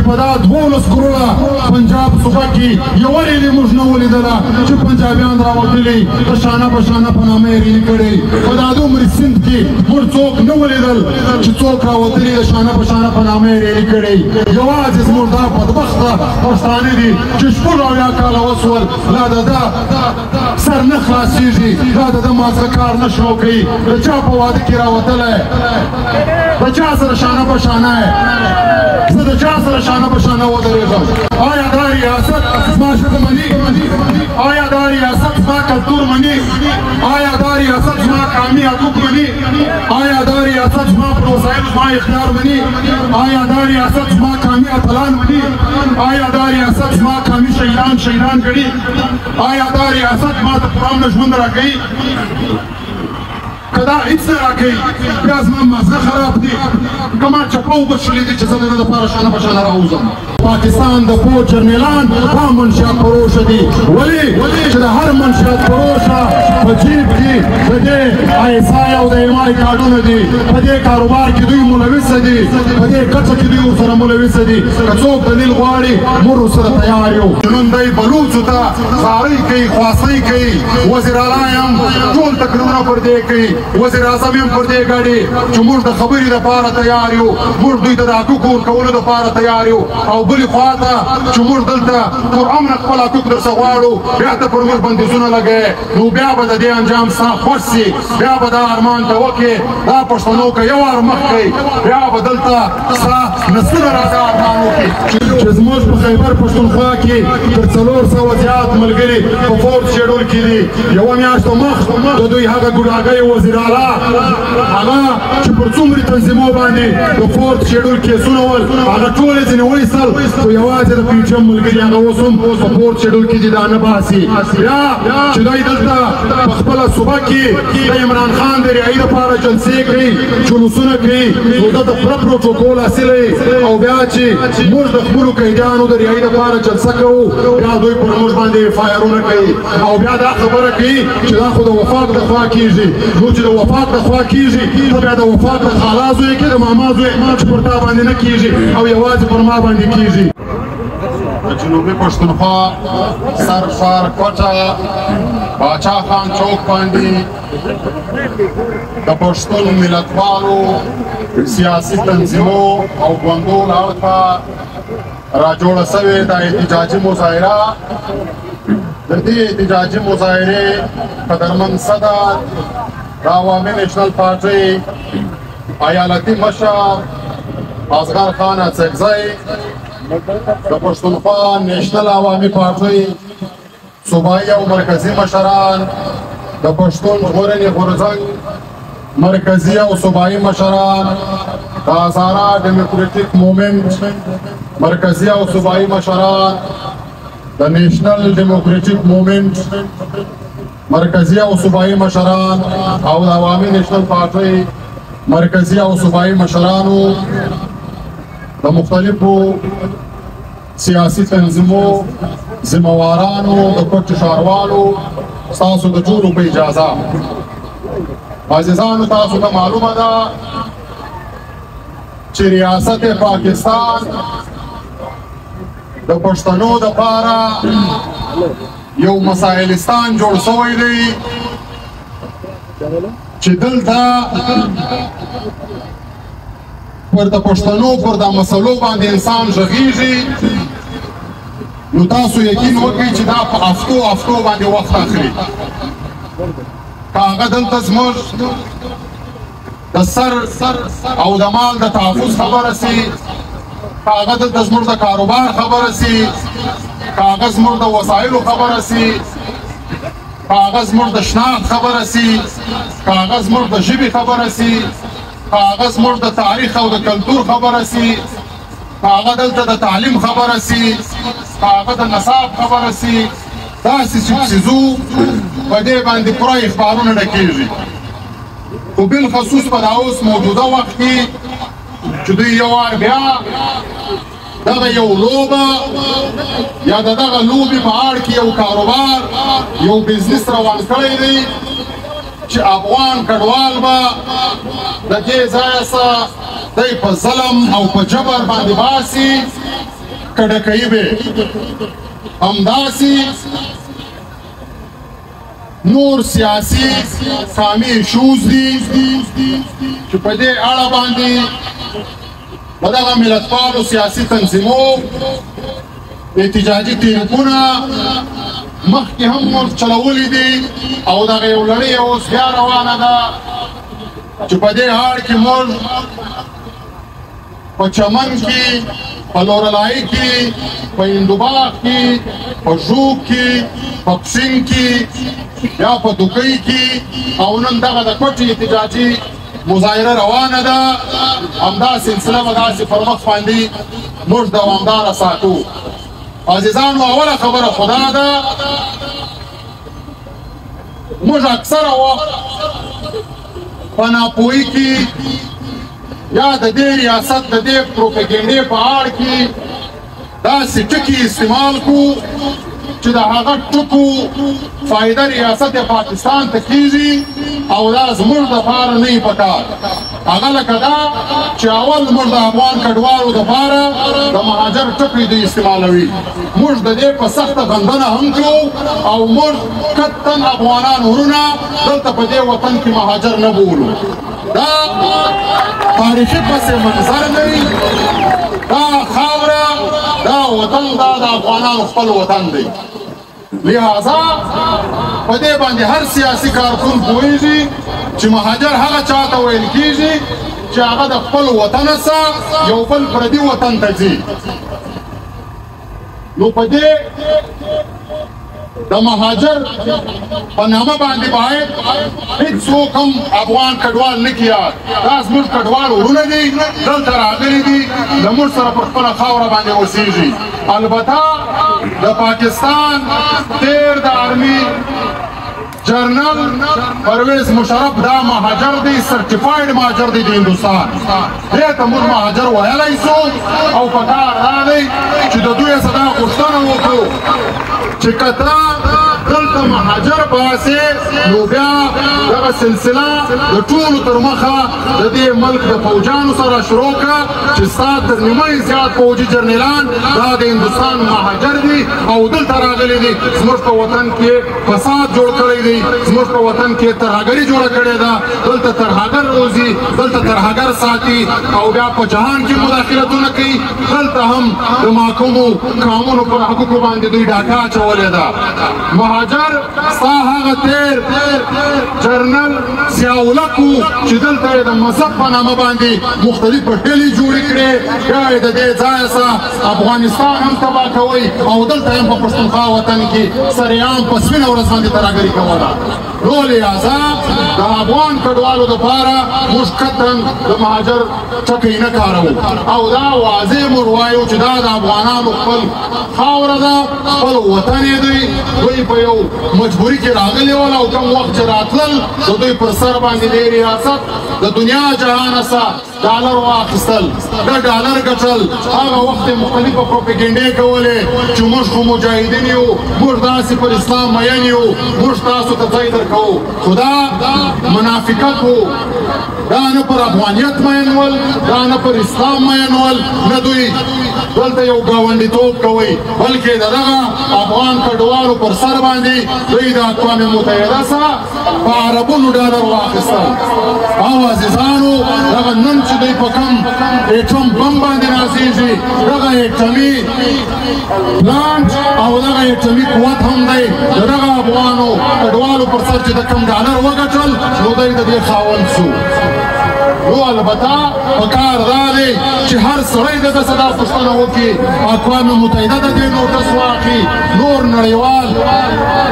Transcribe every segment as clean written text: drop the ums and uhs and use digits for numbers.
په دا 12 کروڑه پنجاب صوبه کې یوه ریلي موږ نه ولیدله چې پنجابیان راوتلي د شانه په شانه په نامه یې ریلي کړې په دا دومره سیند کې موږ څوک نه ولیدل چې څوک راوتلي د شانه په شانه په نامه یې ریلي کړې یوازې زموږ دا بدبخته پښتانه دي چې شپږ اویا کاله وسول لا د ده سر نه خلاصېږي لا د ده مازغه کار نه شو کوي د چا په واده کې راوتلی د چا سره شانه په شانه زه د چا سره شانه په شانه ودرېږم آیا دا ریاست زما ژبه مني آیا دا ریاست زما کلتور مني آیا دا ریاست زما قامي حقوق مني آیا دا ریاست زما پر وسایلو زما اختیار مني آیا دا ریاست زما قامي اتلان مني آیا دا ریاست زما قامي شهیدان ګڼي آیا دا ریاست ما ته پرام نه ژوند راکوي که دا هیڅ نه راکوي بیا زما مازغه خراب دي که ما چپه اوبه څښلي دي چې زه د ده دپاره شانه په شانه راوځم پاکستان د پوه جرنیلان دا منشیات فروشه دي ولې چې د هر منشیات فروشه په جیب کې د دې ISI او د MI کارډونه دي په دې کاروبار کې دوی ملوثه دي په دې کچه کې دوی ورسره ملوثه دي که څوک دلیل غواړي موږ ورسره تیار یو نن دی بلوڅو ته زارۍ کوي خواستۍ کوي وزیر اعلی هم ټول تقریرونه پر دې کوي وزیر اعظم هم پر دې ګاډي چې موږ د خبرې دپاره تیار یو موږ دوی ته د حقوقو ورکولو دپاره تیار یو او بلې خواته چې موږ دلته پر امن خپل حقوق درڅه غواړو بیا ته پر موږ بندیزونه لګوې نو بیا به د دې انجام ستا خوښ سي بیا به دا ارمان ته وکړې دا پښتنو که یو وار مخ کوي بیا به دلته ستا نسلونه راځه ارمان وکړي چې زموږ په خیبر پښتونخوا کې تر 400 زیات ملګري په فورت شیډول کې دي یوه میاشت مخ د دوی هغه ګوډاګی وزیر اعلی هغه چې پر څومرې تنظیمو باندې د فورت شیډول کیسونه ول هغه ټول یې ځینې وایستل خو یوازې د PHM ملګري هغه اوس هم په فورت شیډول کې دي دا نه باسي بیا چې دوی دلته په خپله صوبه کې د عمران خان د رهایي دپاره جلسې کوي جلوسونه کوي نو ده د پوره پروټوکول حاصل او بیا چې موږ د خپلو قیدیانو د رهایي دپاره جلسه کوو بیا دوی پر موږ باندې فایرونه کوي او بیا دا خبره کوي چې دا خو د وفاق د خوا کېږي نو چې د وفاق د خوا کېږي ته بیا د وفاق د خالا زوی کې د ماما زوی چې پر تا باندې نه کېږي او یوازې پر ما باندې کېږي د جنوبي پښتونخوا سر ښار کوټه باچا خان چوک باندې د پښتون ملتپالو سیاسي تنظیمو او ګوندو له اړخه راجوړه سوې د احتجاجي مظاهره د دې احتجاجي مظاهرې قدرمن صدر د عوامي نیشنل پارټۍ ایالتي مشر اصغر خان اڅکزی د پښتونخوا نیشنل عوامي پارټۍ صوبایي او مرکزي مشران د پښتون ژغورنې غورځنګ مرکزي او صوبایي مشران د هزاره ډیموکریټک مومنټ مرکزي او صوبایي مشران د نیشنل ډیموکریټک مومنټ مرکزي او صوبایي مشران او د عوامي نیشنل پارټۍ مرکزي او صوبایي مشرانو د مختلفو سیاسي تنظیمو ذموارانو د پټو ښاروالو ستاسو د ټولو په اجازه عزیزانو تاسو ته معلومه ده چې ریاست پاکستان د پښتنو دپاره یو مسایلستان جوړ شوی دی چې دلته پر د پښتنو پر د مسلو باندې انسان غږیږي نو تاسو یقین وکړئ چې دا په هفتو باندې وخت اخلي که هغه دلته زموږ د سر او د مال د تحفظ خبره سي که هغه دلته زموږ د کاروبار خبره سي که هغه زموږ د وسایلو خبره سي که هغه زموږ د شناخت خبره سي که هغه زموږ د ژبې خبره سي که هغه زموږ د تاریخ او د کلتور خبره سي که هغه دلته د تعلیم خبره سي که هغه د نصاب خبره سي داسې څیزو په دې باندې پوره اخبارونه ډکېږي خو بالخصوص په دا اوس موجوده وخت کې چې دوی یو وار بیا دغه یو لوبه یا د دغه لوبې په اړه کې یو کاروبار یو بزنس روان کړی دی چې افغان کډوال به د دې ځایه څخه دی په ظلم او په جبر باندې باسي کډه کوي به همداسې نور سیاسي قامي ایشوز دي چې په دې اړه باندې په دغه ملتپالو سیاسي تنظیمو احتجاجي تحریکونه مخکې هم موږ چلولي دي او دغه یو لړۍ اوس بیا روانه ده چې په دې اړه کې موږ په چمن کې په لورلای کې په هندوباغ کې په ژوب کې په پسین کې یا په دوکۍ کې او نن دغه د کوټې احتجاجي مظاهره روانه ده همدا سلسله به داسې پر مخ باندې موږ دوامداره ساتو. عزیزانو اوله خبره خدا ده موږ اکثره وخت په ناپوهۍ کې یا د دې ریاست د دې پروپاګنډې په اړه کې داسې ټکي استعمال کو چې د هغه ټکو فایده ریاست پاکستان ته کیږي او دا زموږ دپاره نه وي پکار. هغه لکه دا چې اول موږ د افغان کډوالو دپاره د مهاجر ټکي دوی استعمالوي. موږ د دې په سخته غندنه هم کوو او موږ کتن افغانان ورونه دلته په دې وطن کې مهاجر نه بولو. دا تاریخي پس منظر لري. دا خاوره دا وطن دا د افغانانو خپل وطن دی. لہذا په دې باندې هر سیاسي کارکون پوهیږي چې مهاجر هغه چاته ویل کیږي چې هغه د خپل وطن څخه یو بل پردي وطن ته ځي. نو په دې د مهاجر په نامه باندې باید هیڅوک هم افغان کډوال نه کیږي. دا زموږ کډوال ورونه دي دلته راغلي دي زموږ سره په خپله خاوره باندې اوسېږي. البته د پاکستان تیر د آرمي جنرل پرویز مشرف دا مهاجر دی سرټیفاید مهاجر دی د هندوستان. دې ته موږ مهاجر ویلی سو او په کار دا دی چې د دوی څخه دا غوښتنه وکړو چې که ته دلته مهاجر باسې نو بیا دغه سلسله د ټولو تر مخه د دې ملک د فوجانو سره شروع کړه چې ستا تر نیمایي زیات فوجي جرنیلان دا د هندوستان مهاجر دي او دلته راغلي دي. زموږ په وطن کې فساد جوړ کړی دی. زموږ په وطن کې ترهګري جوړه کړې ده. دلته ترهګر روزي دلته ترهګر ساتي او بیا په جهان کې مداخلتونه کوي. دلته هم د محکومو قانونو پر حقوقو باندې دوی ډاکه اچولې ده. مهاجر ستا هغه تیر جرنل ضیاءالحق چې دلته یې د مذهب په نامه باندې مختلفې ډلې جوړې کړې بیا یې د دې ځایه څخه افغانستان هم تباه کوئ او دلته هم په پښتونخوا وطن کې سرعام په سپینه ورځ باندې ترهګري کوله. نو لهذا د افغان کډوالو دپاره موږ قطعا د مهاجر ټکی نه کاروو او دا واضح موږ وایو چې دا د افغانانو خپل خاوره ده خپل وطن یې دی. دوی په یو مجبوري کې راغلي ول او کوم وخت چې راتلل د دوی پر سر باندې د ریاست د دنیا جهان څخه ډالر واخیستل دا ډالر ګټل. هغه وخت مختلفه پروپاګنډې کولې چې موږ خو مجاهدین یو موږ داسې پر اسلام مین یو موږ تاسو ته ځای درکوو. خو دا منافقت و. دا نه پر افغانیت مین ول دا نه پر اسلام مین ول نه دوی دلته یو ګاونډیتوب کوي بلکې د دغه افغان کډوالو پر سر باندې دوی د اقوام متحده څخه په عربونو ډالر واخیستل. او عزیزانو دغه نن چې دوی په کوم ایټم بم باندې نازېږي دغه ایټمي پلانټ او دغه ایټمي قوت هم دی د دغه افغانو کډوالو پر سر چې د کوم ډالر وګټل نو دوی د دې خاوند شو. نو البته پکار دا دی چې هر سړی د ده څخه دا پوښتنه وکړي اقوام متحده د دې نوټس واخلي نور نړیوال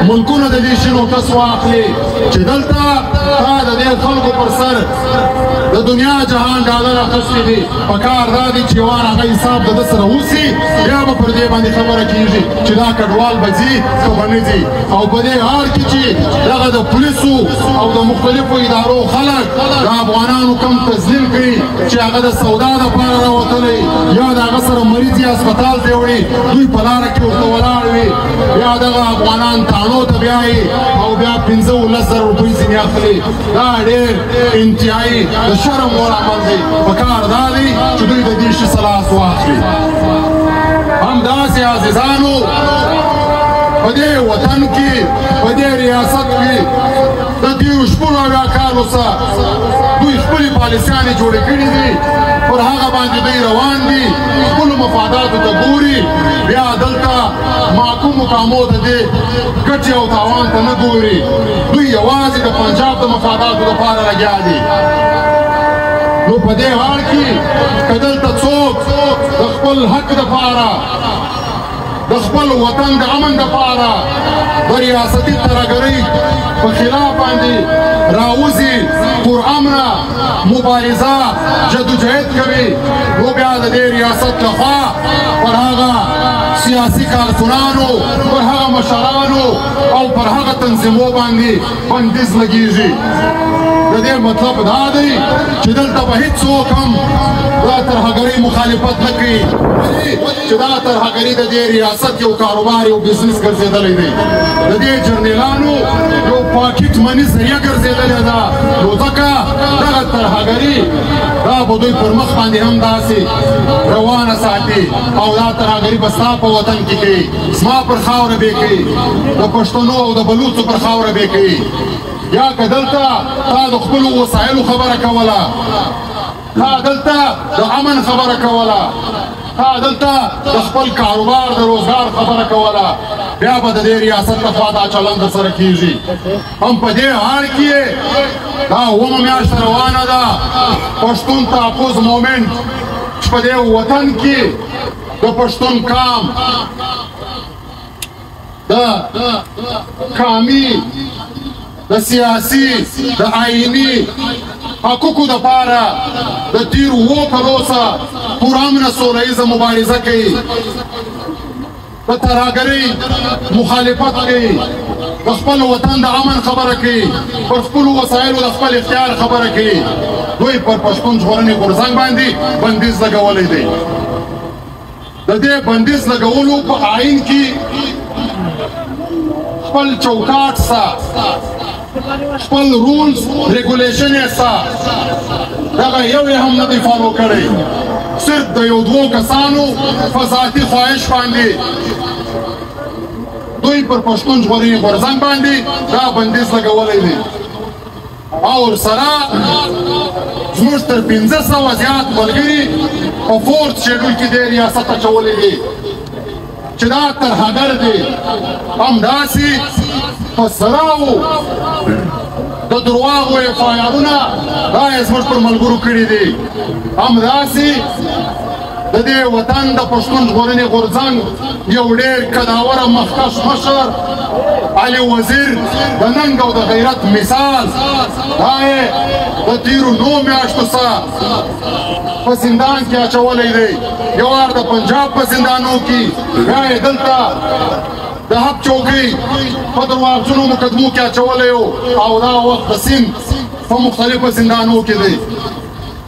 ملکونه د دې شي نوټس واخلي چې دلته تا د دې خلکو پر سر د دنیا جهان ډالر اخیستي دي. پکار دا دی چې وار هغه حساب د ده سره وسي بیا به پر دې باندې خبره کېږي چې دا کډوال به ځي که به نه ځي. او په دې حال کې چې دغه د پولیسو او د مختلفو ادارو خلک د افغانانو کم تظلیم کوي چې هغه د سودا دپاره راوتلی یا د هغه سره مریض یې هسپتال ته وړي دوی په لاره کې ورته ولاړ وي بیا دغه افغانان تاڼو ته بیایي او بیا 15-10 روپۍ ځینې اخلي. دا ډېر انتهایي د شرم وړ عمل دی. پکار دا دی چې دوی د دې شي څخه لاس واخلي. هم داسې عزیزانو په دې وطن کې په دې ریاست کې د تېرو شپږو اویا کالو څخه دوی خپلې پالیسیانې جوړې کړي دي پر هغه باندې دوی روان دي خپلو مفاداتو ته ګوري بیا دلته محکومو کامو ته دې ګټې او تاوان ته نه ګوري دوی یوازې د پنجاب د مفاداتو دپاره لګیا دي نو په دې حال کې که دلته څوک د خپل حق دپاره د خپل وطن د امن دپاره د ریاستي ترهګرۍ په خلاف باندې راوځي پرامنه مبارزه جدوجهد کوي نو بیا د دې ریاست لخوا پر هغه سیاسي کارکنانو پر هغه مشرانو او پر هغه تنظیمو باندې بندیز لګیږي د دې مطلب دا دی چې دلته به هېڅوک هم دا ترهګرۍ مخالفت نه کوي چې دا ترهګري د دې ریاست یو کاروبار یو بزنس ګرځېدلی دی د دې جرنیلانو یو پاکټ مني ذریعه ګرځېدلې ده نو ځکه دغه ترهګري دا به دوی پر مخ باندې هم داسې روانه ساتي او دا ترهګري به ستا په وطن کې کوي زما پر خاوره به کوي د پښتنو او د بلوڅو پر خاوره به کوي یا که دلته تا د خپلو وسایلو خبره کوله تا دلته د امن خبره کوله تا دلته د خپل کاروبار د روزګار خبره کوله بیا به د دې ریاست لخوا دا چلند درسره کېږي هم په دې حال کې دا اومه میاشت روانه ده پښتون تحفظ مومنټ چې په دې وطن کې د پښتون قام د قامي د سیاسي د آئیني حقوقو دپاره د تېرو اوو کلو څخه پرامنه سوله مبارزه کوي د ترهګرۍ مخالفت کوي د خپل وطن د امن خبره کوي پر خپلو وسایلو د خپل اختیار خبره کوي دوی پر پښتون ژغورنې غورځنګ باندې بندیز لګولی دی د دې بندیز لګولو په آئین کې خپل چوکاټ سا خپل رولز ریګولیشن یې سا دغه یو یې هم نه دی فالو کړی صرف د یو دوو کسانو په ذاتي خواهش باندې دوی پر پښتون ژغورنې غورځنګ باندې دا بندیز لګولی دی او ورسره زموږ تر 500 زیات ملګري په فورث شیډول کې دې ریاست اچولی دی چې دا ترهګر دی همداسې په سراو د درواغو FIR-ونه دا یې زموږ پر ملګرو کړي دي همداسې د دې وطن د پښتون ژغورنې غورځنګ یو ډېر کداوره مخکښ مشر علي وزیر د ننګ او د غیرت مثال دا یې د تېرو 9 میاشتو څخه په زندان کې اچولی دی یو وار د پنجاب په زندانو کې بیا یې دلته د حق چوکۍ په درواغجنو مقدمو کې اچولی او دا وخت د سیند په مختلفو زندانو کې دی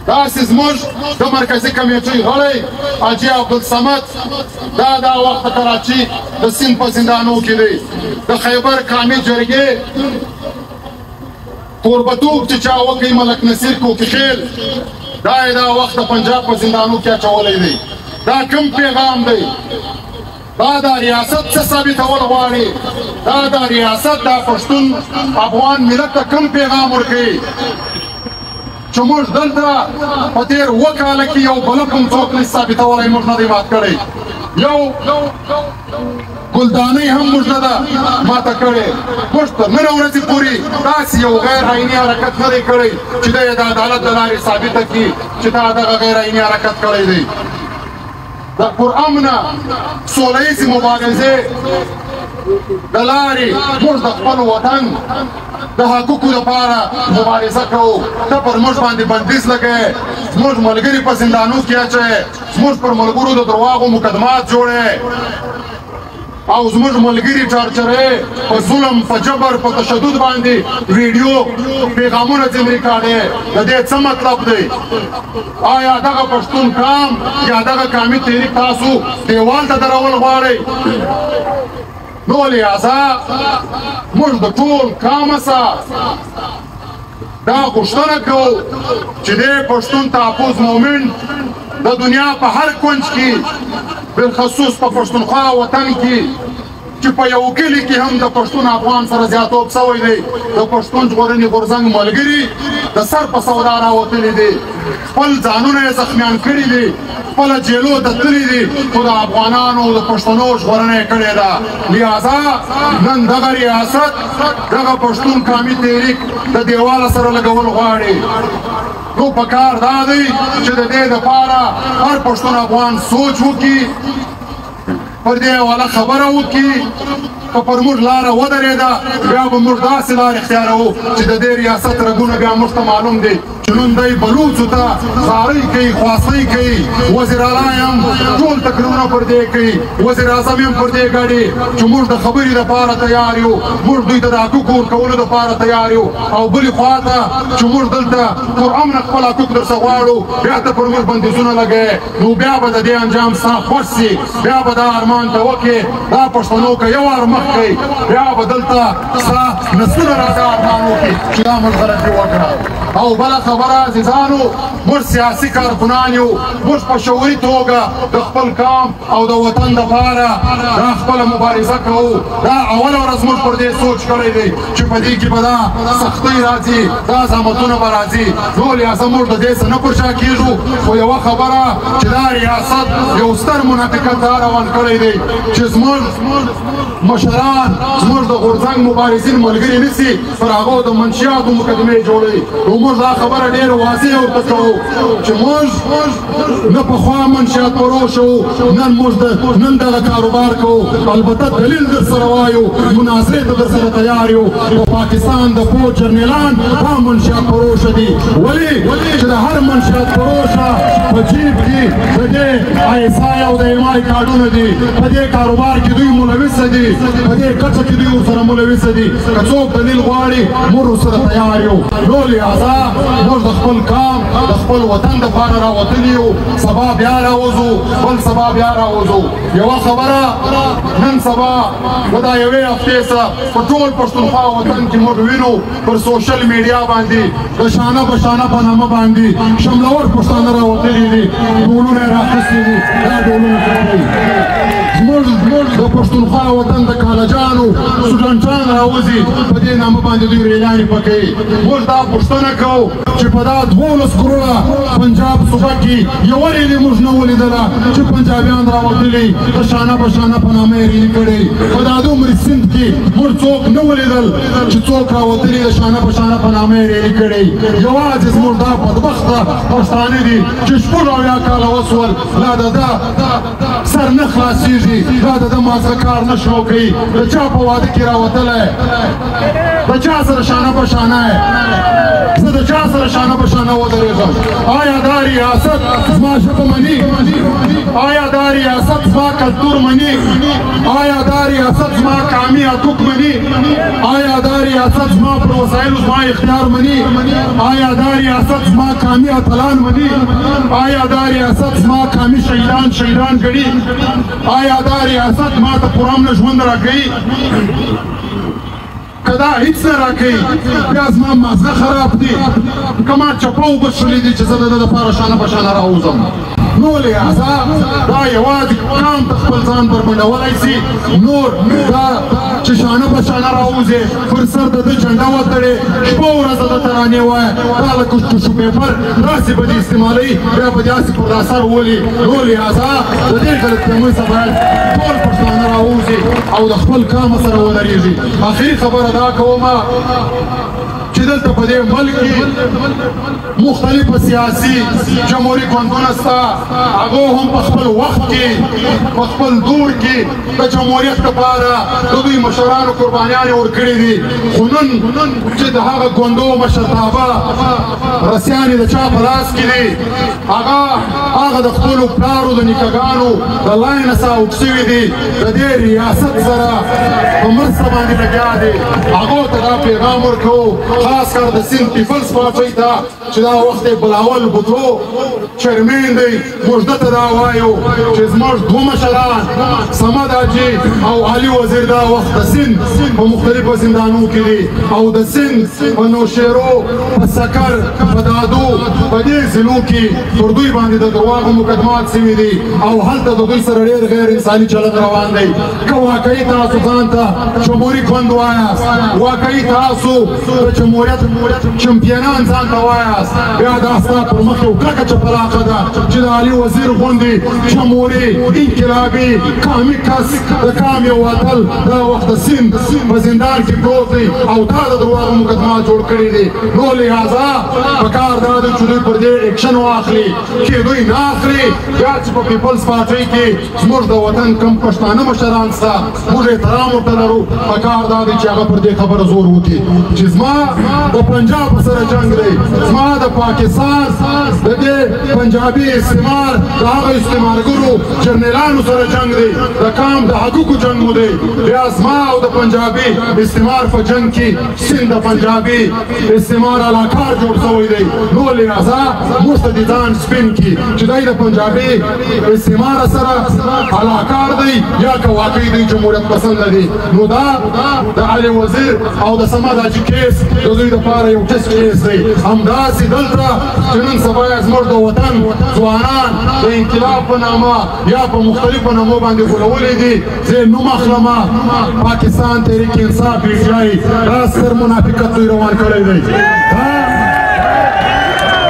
داسې زموږ د مرکزي کمیټۍ غړی حاجي عبدالصمد دا وخت د کراچي د سیند په زندانو کې دی د خیبر کامې جرګې توربتوب چې چا وکړي ملک نصیر کوکیخیل دا یې دا وخت د پنجاب په زندانو کې اچولی دی دا کوم پیغام دی دا د ریاست څه ثابتول غواړي دا د ریاست د پښتون افغان ملت ته کوم پیغام ورکوي چې موږ دلته په تېر 7 کاله کې یو بله کوم څوک نشي ثابتولی موږ نه دی مات کړی یو ګلدانۍ هم موږ نه ده ماته کړې موږ تر نن ورځې پورې داسې یو غیر آئیني حرکت نه دی کړی چې دی د عدالت د لارې ثابته کړي چې دا دغه غیر آئیني حرکت کړی دی د پرامنه سوله ییزې مبارزې د لارې موږ د خپل وطن د حقوقو لپاره مبارزه کوو ته پر موږ باندې بندیز لګوې زموږ ملګري په زندانو کې اچوې زموږ پر ملګرو د درواغو مقدمات جوړې او زموږ ملګري ټارچرې په ظلم په جبر په تشدد باندې ویډیو پیغامونه ځینې ریکارډې د دې څه مطلب دی آیا دغه پښتون قام یا دغه قامي تحریک تاسو دیوال ته درول غواړئ نو لہذا موږ د ټول قامه څخه دا غوښتنه کوو چې دې پښتون تحفظ مومنټ د دنیا په هر کونج کې بالخصوص په پښتونخوا وطن کې چې په یو کلي کې هم د پښتون افغان سره زیاتوب سوی دی د پښتون ژغورنې غورځنګ ملګري د سر په سودا راوتلي دي خپل ځانونه یې زخمیان کړي دي خپله جیلو ته تللي دي خو د افغانانو د پښتنو ژغورنه یې کړې ده لہذا نن دغه ریاست دغه پښتون قامي تحریک د دیواله سره لګول غواړي نو پکار دا دی چې د دې دپاره هر پښتون افغان سوچ وکړي پر دې حواله خبره وکړي که پر موږ لاره ودرېده بیا به موږ داسې لار اختیاروو چې د دې ریاست رګونه بیا موږ ته معلوم دی چې نن دی بلوڅو ته زارۍ کوي خواسۍ کوي وزیر اعلی هم ټول تقریرونه پر دې کوي وزیر اعظم هم پر دې ګاډي چې موږ د خبرې دپاره تیار یو موږ دوی ته د حقوقو ورکولو دپاره تیار یو او بلې خوا ته چې موږ دلته پر امن خپل حقوق درڅه غواړو بیا ته پر موږ بندیزونه لګوې نو بیا به د دې انجام ستا خوښ سي بیا به دا ارمان ته وکړې دا پښتنو که یو وار مخ کوي بیا به دلته ستا نسلونه راځه ارمان وکړي چې دا موږ غلطي وکړه او بله خبره عزیزانو موږ سیاسي کارکنان یو موږ په شعوري توګه د خپل قام او د وطن دپاره دا خپله مبارزه کوو دا اوله ورځ موږ پر دې سوچ کړی دی چې په دې کې به دا سختۍ راځي دا زحمتونه به راځي نو لهذا موږ د دې څه نه پر شا کېږو خو یوه خبره چې دا ریاست یو ستر منافقت دا روان کړی دی چې زموږ مشران زموږ د غورځنګ مبارزین ملګري نیسي پر هغو د منشیاتو مقدمې جوړوي نو موږ دا خبره ډېره واضح ورته کوو چې موږ نه پخوا منشیات پروش وو نن دغه کاروبار کوو البته دلیل در سره وایو مناظرې ته در سره تیار یو د پاکستان د فوج جرنیلان دا منشیات پروشه دي ولې چې د هر منشیات پروشه په جیب کې د دې ISI او د MI کارډونه دي په دې کاروبار کې دوی ملوثه دي په دې کچه کې دوی ورسره ملوثه دي که څوک دلیل غواړي موږ ورسره تیار یو نو لهذا موږ د خپل قام د خپل وطن دپاره راوتلي یو سبا بیا راوځو بل سبا بیا راوځو یوه خبره نن سبا د دا یوې هفتې څخه په ټول پښتونخوا وطن کې موږ وینو پر سوشل میډیا باندې د شانه په شانه په نامه باندې شملور پښتانه راوتلي دي ډولونه یې راخیستي دي دا ډولونه کوي زموږ د پښتونخوا وطن د کالجانو سټوډنټان راوځي په دې نامه باندې دوی ریلیانې پکوي موږ دا پوښتنه کوو چې په دا 12 کروړه پنجاب صوبه کې یوه ریلي موږ نه ولیدله چې پنجابیان راوتلي د شانه په شانه په نامه یې ریلي کړې په دا دومرې سیند کې موږ څوک نه ولیدل چې څوک راوتلي د شانه په شانه په نامه یې ریلي کړې یوازې زموږ دا بدبخته پښتانه دي چې 80 کاله وسول لا د ده سر نه خلاصېږي دا د ده مازغه کار نه شروع کوي د چا په واده کې راوتلی د چا سره شانه په شانه زه د چا سره شانه په شانه ودرېږم آیا دا ریاست زما ژبه مني آیا دا ریاست زما کلتور مني آیا دا ریاست زما قامي حقوق مني آیا دا ریاست زما پر وسایلو زما اختیار مني آیا دا ریاست زما قامي اتلان مني آیا دا ریاست زما قامي شهیدان ګڼي آیا دا ریاست ما ته پرامن ژوند راکوي که دا هیڅ نه راکوي بیا زما مازغه خراب دي که ما چپه اوبه څښلي دي چې زه د ده دپاره شانه په شانه راوځم نو لهذا دا یوازې قام ته خپل ځان بربنډولی سي نور دا چې شانه په شانه راوځې پر سر د ده جنډه وتړې شپه ورځ د ترانې وایه دا لکه ټوشو پیپر داسې به دې استعمالوي بیا به داسې پر دا سر ولي نو لهذا د دې غلطفهمۍ څخه باید ټول پښتانه راوځي او د خپل قام سره ودرېږي آخري خبره دا کومه چې دلته په دې ملک کې مختلفه سیاسي جمهوري ګوندونه شته هغو هم په خپل وخت کې په خپل دور کې د جمهوریت لپاره د دوی مشرانو قربانیانې ورکړې دي خو نن چې د هغه ګوندو مشرتابه رسیانې د چا په لاس کې دي هغه د خپلو پلارو د نیکهګانو د لاینه ساوټ شوي دي د دې ریاست سره په مرسته باندې لګیا دي هغو ته دا پیغام ورکوو خاص کر د سیند پیپلز پارټۍ ته چې دا وخت یې بلاول بوټو چیرمین دی موږ ده ته دا وایو چې زموږ دوه مشران صمد حاجي او علي وزیر دا وخت د سیند په مختلفو زندانونو کې دي او د سیند په نوشیرو په سکر په دادو په دې ضلعو کې پر دوی باندې د درواغو مقدمات سوي دي او هلته د دوی سره ډېر غیر انساني چلند روان دی که واقعي تاسو ځان ته جمهوري خوند وایاست واقعي تاسو د جمهوریت چمپیانان ځان ته وایاست بیا دا ستا پر مخ یو کلکه چپلاخه ده چې د علي وزیر غوندې جمهوري انقلابي قامي کس د قام یو وتل دا وخت د سیند په زندان کې پروت دی او دا د درواغو مقدمات جوړ کړي دي نو لهذا پکار دا دی چې دوی پر دې اکشن واخلي چې دوی نه اخلي بیا چې په پیپلز پارټۍ کې زموږ د وطن کم پښتانه مشران سته موږ احترام ورته لرو پکار دا دی چې هغه پر دې خبره زور وکړي چې زما د پنجاب سره جنګ دی زما د پاکستان د دې پنجابي استعمار د هغه استعمارګرو جرنیلانو سره جنګ دی د قام د حقوقو جنګ مو دی بیا زما او د پنجابي استعمار په جنګ کې سیند د پنجابي استعمار علاکار جوړ شوی دی نو لهذا موږ ته د ځان سپین کړي چې دی د پنجابي استعمار سره علاکار دی یا که واقعي دی جمهوریت پسند دی نو دا د علي وزیر او د صمد حاجي کیس د دوی دپاره یو ټیسټ کیس دی همداسې دلته چې نن سبا یې زموږ د وطن ځوانان د انقلاب په نامه یا په مختلفو نامو باندې غولولی دي زه یې نوم اخلمه پاکستان تحریک انصاف پی ټي آی دا ستر منافقت دوی روان کړی دی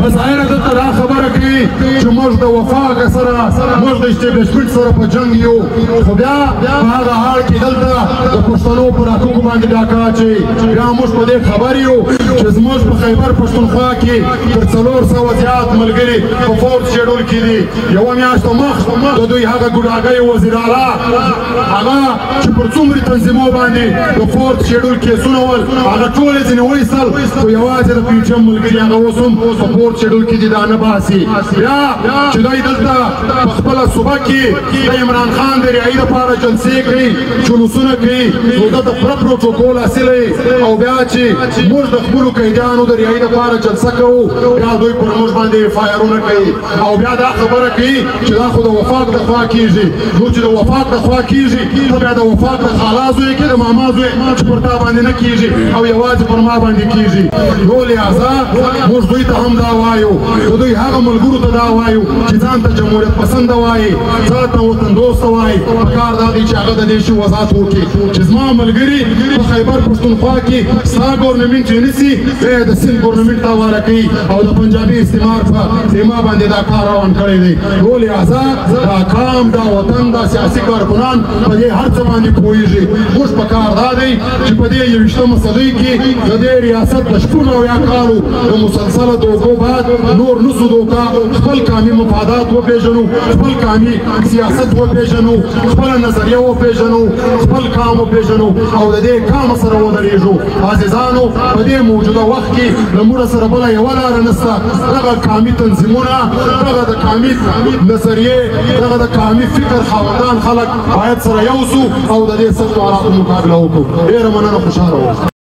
ظاهره دلته دا خبره کوي چې موږ د وفاق سره موږ د اسټیبلیشمنټ سره په جنګ یو خو بیا په هغه حال کې دلته د پښتنو پر حقوقو باندې ډاکه اچوي بیا موږ په دې خبر یو چې زموږ په خیبر پښتونخوا کې تر 400 زیات ملګري په فورس شیډول کې دي یوه میاشت مخ د دوی هغه ګوډاګی وزیر اعلی هغه چې پر څومره تنظیمو باندې د فورس شیډول کیسونه ول هغه ټول یې ځینې وایستل خو یوازې د پی ټي ایم ملګري هغه اوس هم په فورس شیډول کې دي دا نه باسي بیا چې دوی دلته په خپله صوبه کې د عمران خان د رهایي دپاره جلسې کوي جلوسونه کوي نو ده د پوره پروټوکول حاصل او بیا چې موږ د خپلو قیدیانو د رهایي دپاره جلسه کوو بیا دوی پر موږ باندې فایرونه کوي او بیا دا خبره کوي چې دا خو د وفاق د خوا کېږي نو چې د وفاق د خوا کېږي ته بیا د وفاق د خالا زوی کې د ماما زوی چې پر تا باندې نه کېږي او یوازې پر ما باندې کېږي نو لهذا موږ دوی ته هم دا وایو نو دوی هغه ملګرو ته دا وایو چې ځان ته جمهوریت پسنده وایي ځان ته وطن دوسته وایي پکار دا دی چې هغه د دې شي وضاحت وکړي چې زما ملګري په خیبر پښتونخوا کې ستا ګورنمنټ ونیسي بیا د سیند ګورنمنټ ته حواله کوي او د پنجابي استعمار په سیما باندې دا کار روان کړی دی نو لهذا دا قام دا وطن دا سیاسي کارکنان په دې هر څه باندې پوهېږي موږ پکار دا دی چې په دې 21مه صدۍ کې د دې ریاست د شپږ اویا کالو د مسلسله دوکو بعد نور نسو دوکا خپل قامي مفادات وپېژنو خپل قامي سیاست وپېژنو خپله نظریه وپېژنو خپل قام وپېژنو او د دې قام سره ودرېږو عزیزانو په دې موجوده وخت کې له موږ سره بله یوه لاره نشته دغه قامي تنظیمونه دغه د قامي نظریې دغه د قامي فکر خاوندان خلک باید سره یو سو او د دې سختو حالاتو مقابله وکړو ډېره مننه خوشحاله اوسئ